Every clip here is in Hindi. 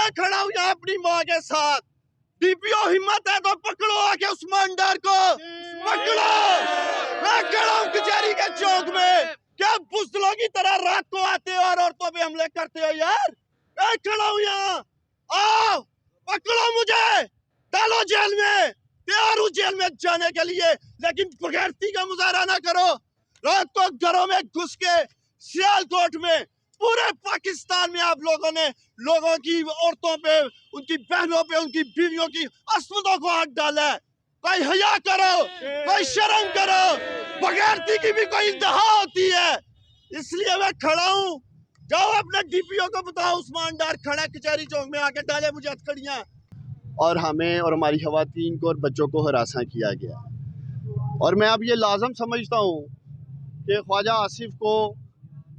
मैं खड़ा हूँ यहाँ अपनी माँ के साथ। डीपीओ हिम्मत है तो पकड़ो आके उस्मान डार को, पकड़ो। मैं खड़ा हूँ कचहरी के चौक में। क्या बुज़दिलों की तरह रात को आते हो और औरतों पे हमले करते हो यार? मैं खड़ा हूँ यहाँ, आओ पकड़ो मुझे, डालो जेल में। तैयार हूँ जेल में जाने के लिए, लेकिन बगैरती का मुजाहरा ना करो। रात को घरों में घुस के सियालकोट में पूरे पाकिस्तान में आप लोगों ने लोगों की औरतों पे, उनकी बहनों पे, उनकी बीवियों की अस्मतों को हाथ डाला है। कोई हया करो, कोई शर्म करो। बगैरती की भी कोई इंतहा होती है। इसलिए मैं खड़ा हूँ। जाओ अपने डीपीओ को बताओ उस्मान डार खड़ा कचहरी चौक में, आके डाले मुझे हथकड़ियां। और हमें और हमारी खवातीन को और बच्चों को हरासा किया गया। और मैं अब ये लाजम समझता हूँ कि ख्वाजा आसिफ को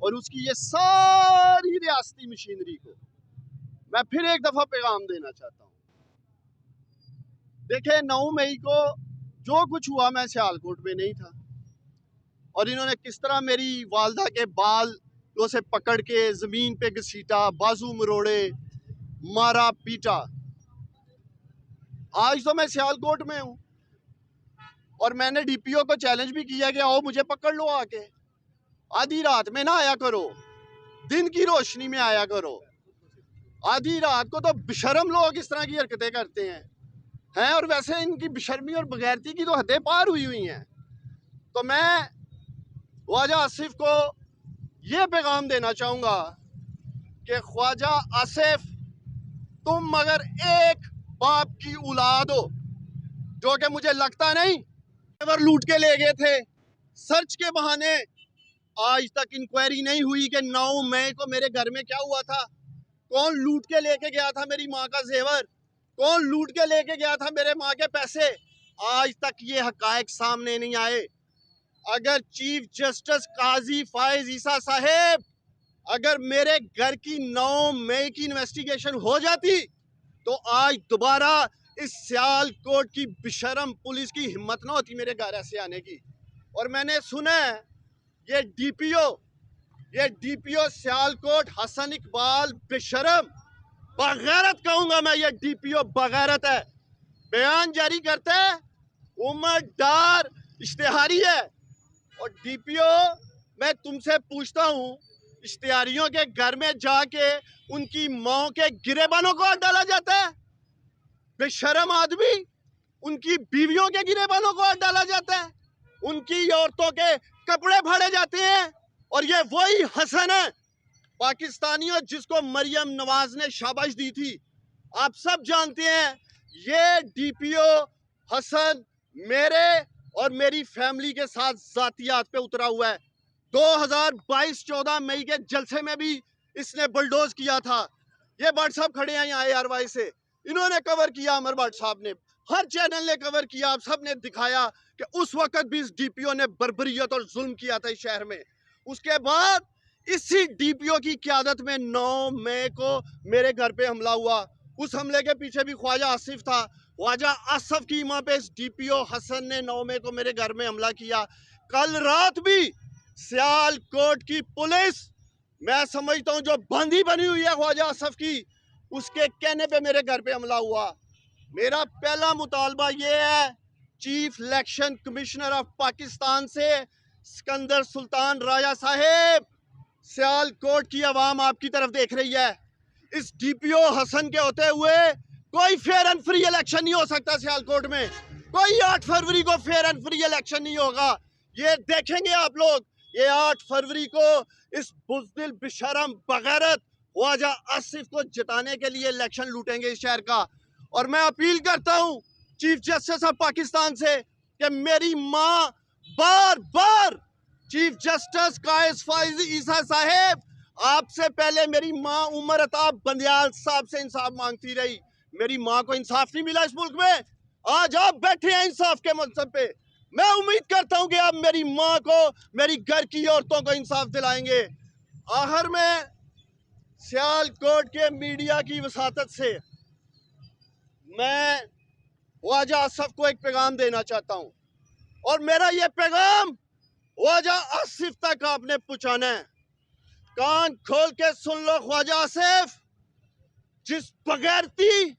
और उसकी ये सारी रियासती मशीनरी को मैं फिर एक दफ़ा पैगाम देना चाहता हूँ। देखें, 9 मई को जो कुछ हुआ मैं सियालकोट में नहीं था, और इन्होंने किस तरह मेरी वालदा के बाल से पकड़ के ज़मीन पे घसीटा, बाजू मरोड़े, मारा पीटा। आज तो मैं सियालकोट में हूँ और मैंने डीपीओ को चैलेंज भी किया कि आओ मुझे पकड़ लो आके। आधी रात में ना आया करो, दिन की रोशनी में आया करो। आधी रात को तो बेशर्म लोग इस तरह की हरकतें करते हैं और वैसे इनकी बेशर्मी और बगैरती की तो हदें पार हुई हैं। तो मैं ख्वाजा आसिफ को ये पैगाम देना चाहूँगा कि ख्वाजा आसिफ, तुम मगर एक बाप की औलाद हो, जो कि मुझे लगता नहीं लूट के ले गए थे सर्च के बहाने। आज तक इंक्वायरी नहीं हुई कि 9 मई को मेरे घर में क्या हुआ था, कौन लूट के लेके गया था मेरी माँ का जेवर, कौन लूट के लेके गया था मेरे माँ के पैसे। आज तक ये हकायक सामने नहीं आए। अगर चीफ जस्टिस काजी फायज ईसा साहेब, अगर मेरे घर की 9 मई की इन्वेस्टिगेशन हो जाती तो आज दोबारा इस सियालकोट की बेशरम पुलिस की हिम्मत ना होती मेरे घर ऐसे आने की। और मैंने सुना है ये डीपीओ सियालकोट हसन इकबाल बेशरम, बगैरत कहूंगा मैं, ये डीपीओ बगैरत है। बयान जारी करता है, उमर डार इश्तिहारी है। और डीपीओ, मैं तुमसे पूछता हूँ, इश्तिहारियों के घर में जाके उनकी माँ के गिरेबानों को डाला जाता है? बेशरम आदमी, उनकी बीवियों के गिरेबानों को डाला जाता है, उनकी औरतों के कपड़े फाड़े जाते हैं। और ये वही हसन है पाकिस्तानियों जिसको मरियम नवाज ने शाबाश दी थी। आप सब जानते हैं ये डीपीओ हसन मेरे और मेरी फैमिली के साथ जातियात पे उतरा हुआ है। 2022 14 मई के जलसे में भी इसने बुलडोज किया था। ये भट्ट साहब खड़े हैं यहाँ ARY से, इन्होंने कवर किया, अमर भट्ट साहब ने, हर चैनल ने कवर किया। आप सब ने दिखाया कि उस वक्त भी इस डीपीओ ने बर्बरियत और जुल्म किया था इस शहर में। उसके बाद इसी डीपीओ की क़यादत में 9 मई को मेरे घर पे हमला हुआ। उस हमले के पीछे भी ख्वाजा आसिफ था। ख्वाजा आसिफ की मां पे इस डीपीओ हसन ने 9 मई को मेरे घर में हमला किया। कल रात भी सियालकोट की पुलिस, मैं समझता हूँ जो बंदी बनी हुई है ख्वाजा आसिफ की, उसके कहने पे मेरे घर पे हमला हुआ। मेरा पहला मुतालबा ये है, chief election commissioner of Pakistan से सिकंदर सुल्तान राजा साहेब, सियालकोट की आवाम आपकी तरफ देख रही है। इस डीपीओ हसन के होते हुए कोई फेयर एंड फ्री इलेक्शन नहीं हो सकता सियालकोट में। कोई 8 फरवरी को फेयर एंड फ्री इलेक्शन नहीं होगा। ये देखेंगे आप लोग, ये 8 फरवरी को इस बुज़दिल बेशरम बगैरत ख्वाजा आसिफ को जिताने के लिए इलेक्शन लूटेंगे इस शहर का। और मैं अपील करता हूँ चीफ जस्टिस ऑफ पाकिस्तान से कि मेरी माँ बार बार, चीफ जस्टिस कायस फायज ईसा साहेब, आपसे पहले मेरी माँ उमर अताब बंदियाल साहब से इंसाफ मांगती रही। मेरी माँ को इंसाफ नहीं मिला इस मुल्क में। आज आप बैठे हैं इंसाफ के मनसब पे। मैं उम्मीद करता हूँ कि आप मेरी माँ को, मेरी घर की औरतों को इंसाफ दिलाएंगे। आखिर में सियालकोट के मीडिया की वसातत से मैं ख्वाजा आसिफ को एक पैगाम देना चाहता हूँ, और मेरा ये पैगाम ख्वाजा आसिफ तक आपने पहुँचाना है। कान खोल के सुन लो ख्वाजा आसिफ, जिस बगैरती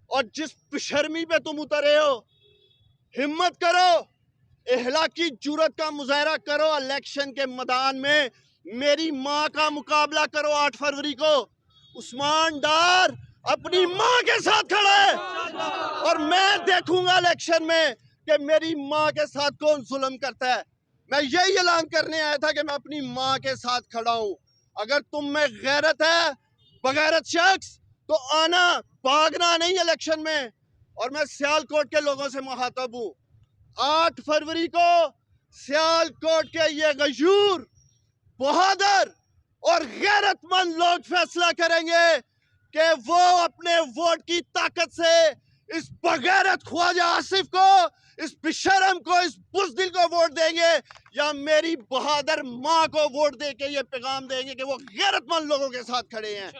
और जिस बेशर्मी पे तुम उतरे हो, हिम्मत करो, इहलाकी जुर्रत का मुजाहरा करो, इलेक्शन के मैदान में मेरी माँ का मुकाबला करो 8 फरवरी को। उस्मान डार अपनी माँ के साथ खड़ा है और मैं देखूंगा इलेक्शन में कि मेरी माँ के साथ कौन जुल्म करता है। मैं यही ऐलान करने आया था कि मैं अपनी माँ के साथ खड़ा हूं। अगर तुम में गैरत है, बगैरत शख्स, तो आना, भागना नहीं इलेक्शन में। और मैं सियालकोट के लोगों से मुखातब हूं, 8 फरवरी को सियालकोट के ये गयूर, बहादुर और गैरतमंद लोग फैसला करेंगे कि वो अपने वोट की ताकत से इस बगैरत ख्वाजा आसिफ को, इस बेशरम को, इस बुज़दिल को वोट देंगे या मेरी बहादुर माँ को वोट देके ये पैगाम देंगे कि वो गैरतमंद लोगों के साथ खड़े हैं।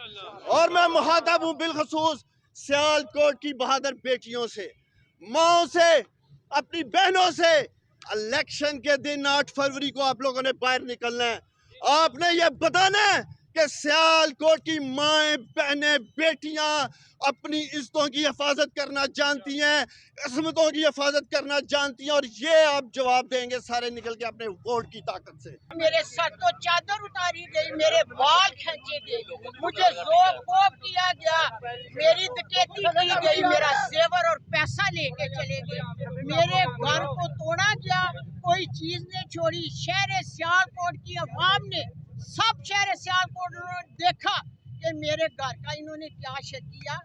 और मैं मुखातब हूँ बिलखसूस सियालकोट की बहादुर बेटियों से, माओ से, अपनी बहनों से। इलेक्शन के दिन 8 फरवरी को आप लोगों ने बाहर निकलना है। आपने ये बताना है कि सियालकोट की माएँ, बहनें, बेटियां अपनी इज्जतों की हिफाजत करना जानती हैं, अजमतों की हिफाजत करना जानती हैं, और ये आप जवाब देंगे सारे निकल के अपने वोट की ताकत से। मेरे सर तो चादर उतारी गई, मेरे बाल खींचे गए, मुझे जोर किया गया, मेरी डकैती की गई, मेरा जेवर और पैसा लेके चले गए, मेरे घर को तोड़ा गया, कोई चीज नहीं छोड़ी। शहर सियालकोट की अवाम ने, सब शहर सियालकोट ने देखा कि मेरे घर का इन्होंने क्या किया।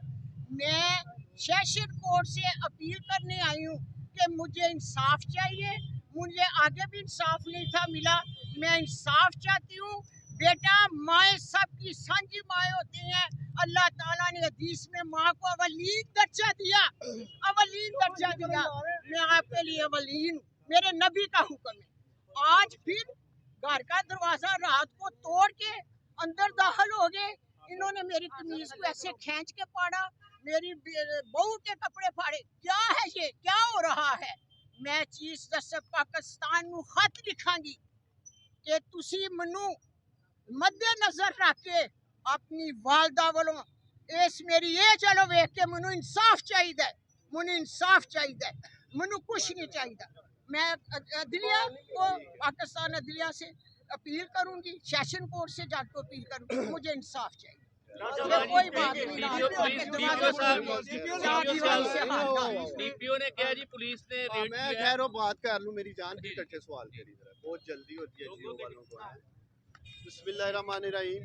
मैं सेशन कोर्ट से अपील करने आई हूँ कि मुझे इंसाफ चाहिए, मुझे आगे भी इंसाफ नहीं था मिला, मैं इंसाफ चाहती हूँ। बेटा, माएँ सबकी सांझी माएँ होती हैं। अल्लाह ताला ने हदीस में माँ को अवलीन दर्जा दिया, अवलीन दर्जा दिया। मैं आपके लिए अवलीन, मेरे नबी का हुक्म है। आज फिर घर का दरवाजा रात को तोड़ के अंदर दाखिल हो गए। इन्होंने मेरी कमीज को ऐसे खींच के पाड़ा, मेरी बहू के कपड़े फाड़े। क्या है ये, क्या हो रहा है? मैं चीफ जस्टिस पाकिस्तान ਨੂੰ खत लिखांगी कि तुसी मनु मद्देनजर रख के अपनी वालदा वालों इस मेरी ये चलो वेख के मनु इंसाफ चाहिए, मनु इंसाफ चाहिए, मनु कुछ नहीं चाहिए। मैं अदलिया को, पाकिस्तान अदलिया से अपील करूंगी, सेशन कोर्ट से जाकर अपील करूंगी, मुझे इंसाफ चाहिए। कोई बात नहीं, डीपीओ ने क्या जी, पुलिस ने रेड मैं किया। खैर बात कर लूं, मेरी जान की कटे सवाल करी जरा, बहुत जल्दी होती है जियो वालों को। बिस्मिल्लाहिर्रहमानिर्रहीम।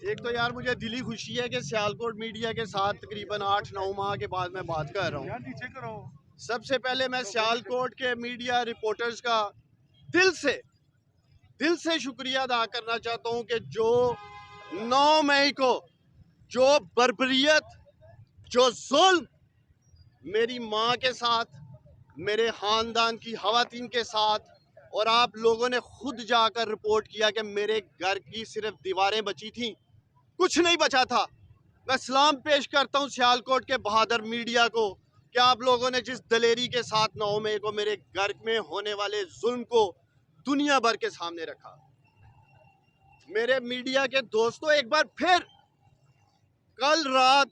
एक तो यार मुझे दिली खुशी है कि सियालकोट मीडिया के साथ तकरीबन 8-9 माह के बाद मैं बात कर रहा हूँ। सबसे पहले मैं सियालकोट के मीडिया रिपोर्टर्स का दिल से शुक्रिया अदा करना चाहता हूँ कि जो 9 मई को जो बर्बरियत, जो जुल्म मेरी माँ के साथ, मेरे ख़ानदान की ख़वातीन के साथ, और आप लोगों ने खुद जाकर रिपोर्ट किया कि मेरे घर की सिर्फ दीवारें बची थीं, कुछ नहीं बचा था। मैं सलाम पेश करता हूँ सियालकोट के बहादुर मीडिया को कि आप लोगों ने जिस दलेरी के साथ 9 मई को मेरे घर में होने वाले जुल्म को दुनिया भर के सामने रखा। मेरे मीडिया के दोस्तों, एक बार फिर, कल रात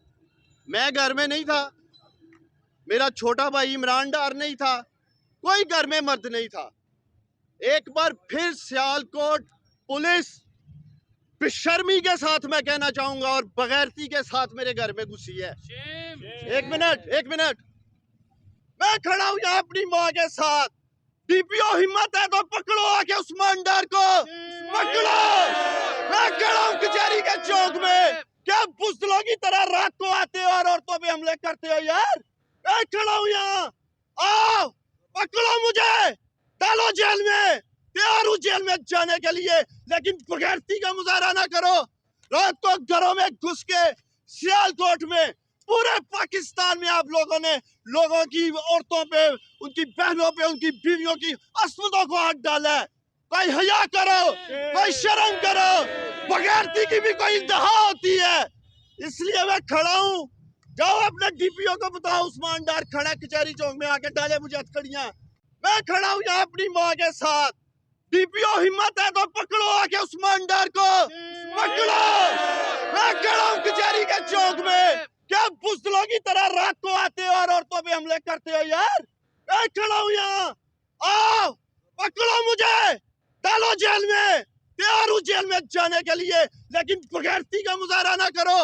मैं घर में नहीं था, मेरा छोटा भाई इमरान डार नहीं था, कोई घर में मर्द नहीं था। एक बार फिर सियालकोट पुलिस बेशर्मी के साथ, मैं कहना चाहूंगा, और बगैरती के साथ मेरे घर में घुसी है। एक मिनट, मैं खड़ा हूं यहाँ अपनी माँ के साथ। डीपीओ हिम्मत है तो पकड़ो आके उस्मान डार को, पकड़ो। मैं खड़ा हूँ कचहरी के चौक में, क्या बुज़दिलों की तरह रात को आते हो और औरतों पे हमले करते हो यार? मैं खड़ा हूँ यहाँ, आओ पकड़ो मुझे, डालो जेल में, तैयार हूँ जेल में जाने के लिए, लेकिन बगैरती का मुजाहरा ना करो। रात को घरों में घुस के सियालकोट में, पूरे पाकिस्तान में आप लोगों ने लोगों की, औरतों पे, उनकी बहनों पे, उनकी बीवियों की अस्मतों को हाथ डाला है। कोई हया करो, कोई शर्म करो, बगैरती की भी कोई इंतहा होती है। इसलिए मैं खड़ा हूँ, जाओ अपने डीपीओ को बताओ उस्मान डार खड़ा कचहरी चौक में, आके डाले मुझे हथकड़ियां। मैं खड़ा हूँ यहाँ अपनी माँ के साथ। डीपीओ हिम्मत है तो पकड़ो आके उस्मान डार को, पकड़ो। मैं खड़ा हूँ कचहरी के चौक में, क्या बुज़दिलों की तरह रात को आते हो और औरतों पे हमले करते हो यार? मैं खड़ा हूँ यहाँ, आओ पकड़ो मुझे, डालो जेल में, तैयार हूँ जेल में जाने के लिए, लेकिन बगैरती का मुजाहरा ना करो।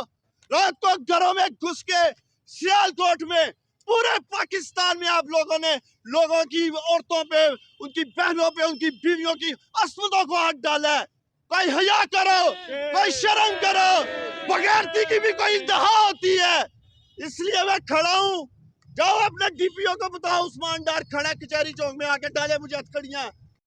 रात को घरों में घुस के सियालकोट में पूरे पाकिस्तान में आप लोगों ने लोगों की औरतों पे, उनकी बहनों पे, उनकी बीवियों की अस्मतों को हाथ डाला है। कोई हया करो, कोई शर्म करो, बगैरती की भी कोई इंतहा होती है। इसलिए मैं खड़ा हूँ, जाओ अपने डीपीओ को बताओ उस्मान डार खड़ा है कचहरी चौक में, आके डाले मुझे हथकड़ियां।